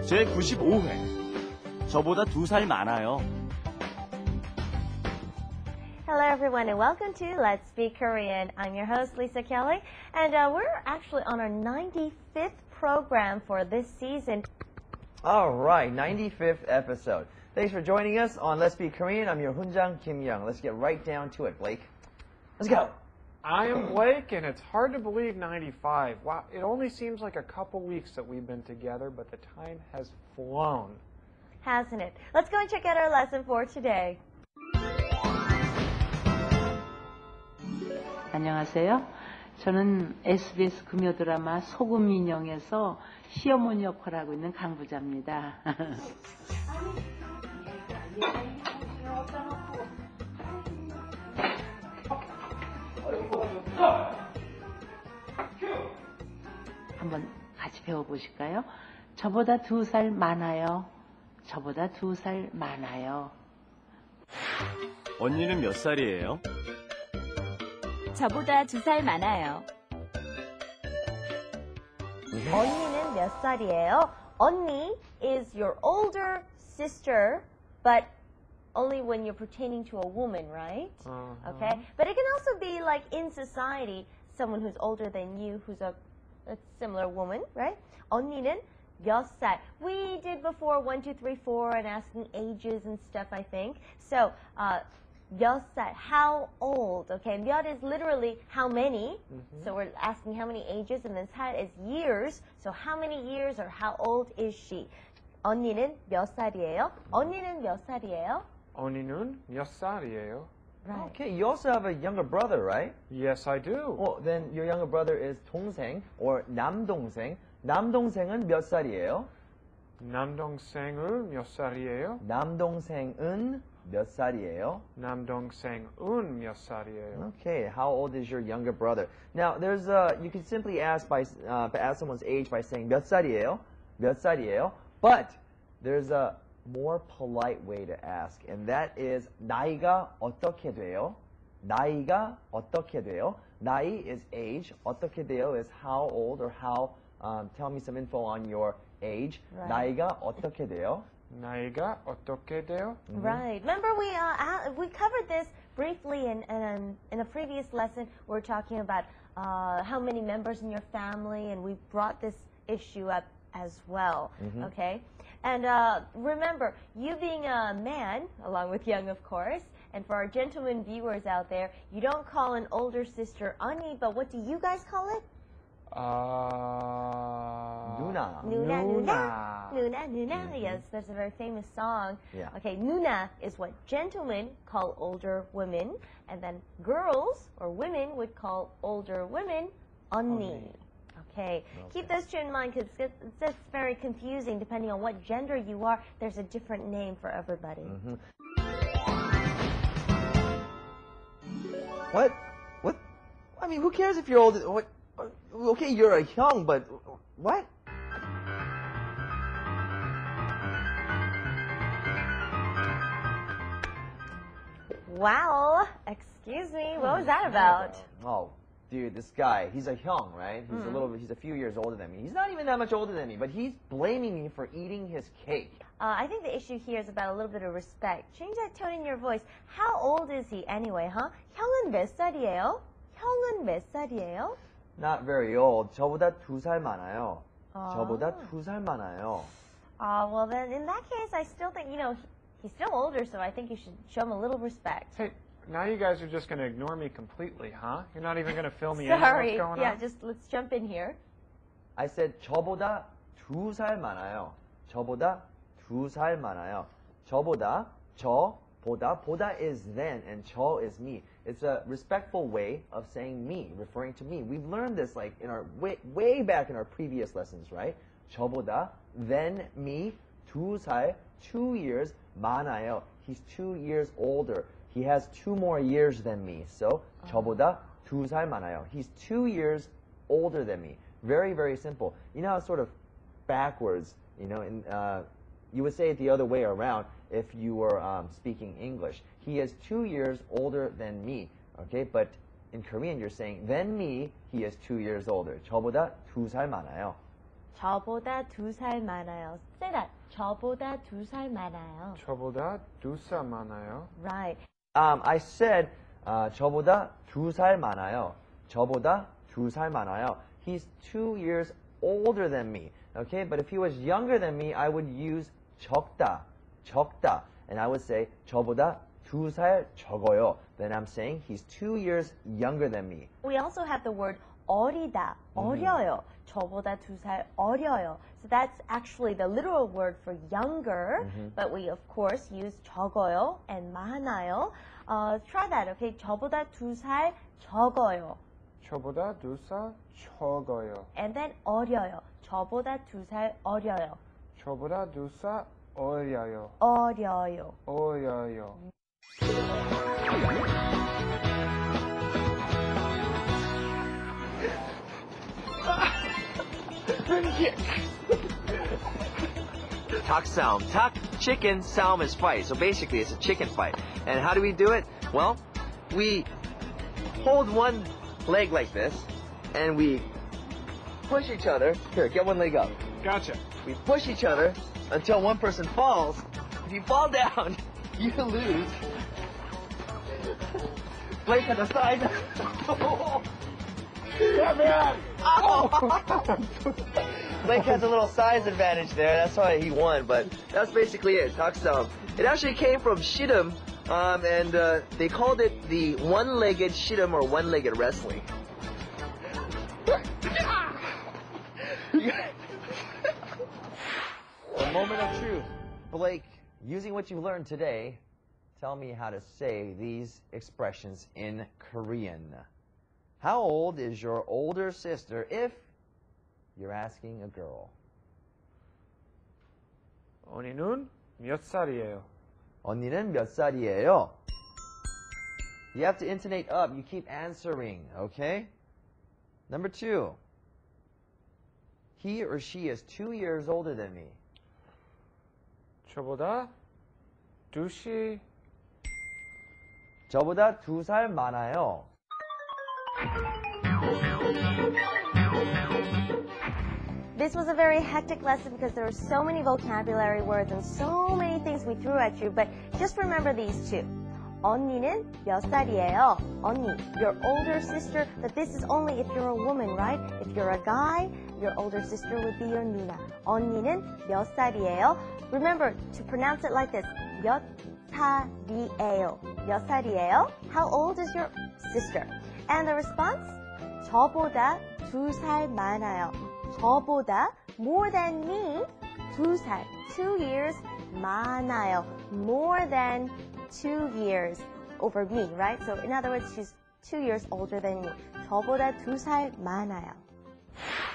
제 95회. 저보다 2살 많아요. Hello everyone and welcome to Let's Speak Korean. I'm your host Lisa Kelly and we're actually on our 95th program for this season. All right, 95th episode. Thanks for joining us on Let's Speak Korean. I'm your Hunjang Kim Young. Let's get right down to it, Blake. Let's go. I am Blake, and it's hard to believe 95. Wow, it only seems like a couple weeks that we've been together, but the time has flown. Hasn't it? Let's go and check out our lesson for today. 안녕하세요. 저는 SBS 금요 드라마 소금 인형에서 시어머니 역할을 하고 있는 강부자입니다. 한번 같이 배워보실까요? 저보다 2살 많아요. 저보다 2살 많아요. 언니는 몇 살이에요? 저보다 2살 많아요. 언니는 몇 살이에요? 언니 is your older sister, but only when you're pertaining to a woman, right? Okay? But it can also be like in society, someone who's older than you, who's a similar woman, right? 언니는 몇 살? We did before 1, 2, 3, 4 and asking ages and stuff, I think. So, 몇 살? How old? Okay, 몇 is literally how many. So we're asking how many ages, and then 살 is years. So how many years or how old is she? 언니는 몇 살이에요? 언니는 몇 살이에요? 언니는 몇 살이에요? Right. Okay, you also have a younger brother, right? Yes, I do. Well, then your younger brother is 동생 or 남동생. 남동생은 몇 살이에요? 남동생은 몇 살이에요? 남동생은 몇 살이에요? 남동생은 몇 살이에요? Okay, how old is your younger brother? Now, there's you can simply ask someone's age by saying 몇 살이에요? 몇 살이에요? But there's a more polite way to ask, and that is 나이가 어떻게 돼요? 나이가 어떻게 돼요? 나이 is age, 어떻게 돼요 is how old or how. Tell me some info on your age. Right. 나이가 어떻게 돼요? 나이가 어떻게 돼요? Right. Remember we covered this briefly in a previous lesson. We were talking about how many members in your family, and we brought this issue up as well. Okay. And remember, you being a man, along with Young, of course, and for our gentlemen viewers out there, you don't call an older sister 언니, but what do you guys call it? 누나. Nuna. Yes, there's a very famous song. Yeah. Okay, Nuna is what gentlemen call older women, and then girls or women would call older women 언니. Okay, keep those two in mind because it's just very confusing depending on what gender you are. There's a different name for everybody. What? I mean, who cares if you're old? What? Okay, you're a young, but what? Wow, excuse me, what was that about? Oh, dude, this guy, he's a young, right? He's a few years older than me. He's not even that much older than me, but he's blaming me for eating his cake. I think the issue here is about a little bit of respect. Change that tone in your voice. How old is he anyway, huh? 형은 몇 살이에요? 형은 몇 살이에요? Not very old. 저보다 2살 많아요. 저보다 2살 많아요. Well then, in that case, I still think, he's still older, so I think you should show him a little respect. Hey, now you guys are just going to ignore me completely, huh? You're not even going to fill me in on Sorry, what's going yeah, on? just let's jump in here. I said 저보다 2살 많아요. 저보다 2살 많아요. 저보다, 보다 is then, and 저 is me. It's a respectful way of saying me, referring to me. We've learned this like in our way back in our previous lessons, right? 저보다, then me, 2살, 2 years, 많아요. He's 2 years older. He has 2 more years than me. So, 저보다 2살 많아요. He's 2 years older than me. Very, very simple. You know how sort of backwards, you would say it the other way around if you were speaking English. He is 2 years older than me, okay? But in Korean, you're saying, than me, he is 2 years older. 저보다 2살 많아요. 저보다 2살 많아요. Say that. 저보다 2살 많아요. 저보다 2살 많아요. Right. I said 저보다 2살 많아요. 저보다 2살 많아요. He's 2 years older than me. Okay, but if he was younger than me, I would use 적다, 적다, and I would say 저보다 2살 적어요. Then I'm saying he's 2 years younger than me. We also have the word 어리다, 어려요. 저보다 2살 어려요. So that's actually the literal word for younger, but we of course use 적어요 and 많아요. Try that, okay? 저보다 2살 적어요. 저보다 2살 적어요. And then 어려요. 저보다 2살 어려요. 저보다 2살 어려요. 어려요. 어려요. Tak Saum. Tak, chicken, Saum is fight. So basically it's a chicken fight. And how do we do it? Well, we hold one leg like this and we push each other. Here, get one leg up. Gotcha. We push each other until one person falls. If you fall down, you lose. Blake at the side. Blake has a little size advantage there. That's why he won. But that's basically it. Taksaum. It actually came from Shidam, and they called it the one-legged Shidam or one-legged wrestling. A moment of truth. Blake, using what you've learned today, tell me how to say these expressions in Korean. How old is your older sister if you're asking a girl? 언니는 몇 살이에요? 언니는 몇 살이에요? You have to intonate up. You keep answering, okay? Number 2. He or she is 2 years older than me. 저보다 2시 저보다 2살 많아요. This was a very hectic lesson because there were so many vocabulary words and so many things we threw at you, but just remember these two. 언니는 몇 살이에요? 언니, your older sister, but this is only if you're a woman, right? If you're a guy, your older sister would be your 누나. 언니는 몇 살이에요? Remember to pronounce it like this. 몇 살이에요? 몇 살이에요? How old is your sister? And the response? 저보다 2살 많아요. 저보다 more than me 2살 2 years 많아요. More than 2 years over me, right? So in other words, she's 2 years older than me. 저보다 2살 많아요.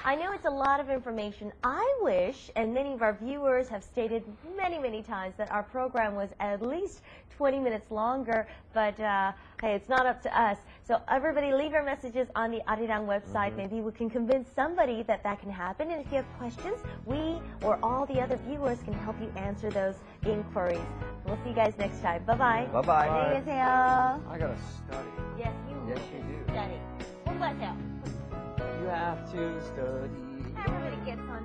I know it's a lot of information. I wish, and many of our viewers have stated many, many times that our program was at least 20 minutes longer, but hey, it's not up to us. So everybody leave your messages on the Arirang website. Maybe we can convince somebody that that can happen. And if you have questions, we or all the other viewers can help you answer those inquiries. We'll see you guys next time. Bye-bye. Bye-bye. 안녕히 계세요. I gotta study. Yes, you do. study. 공부하세요. You have to study. Everybody gets on.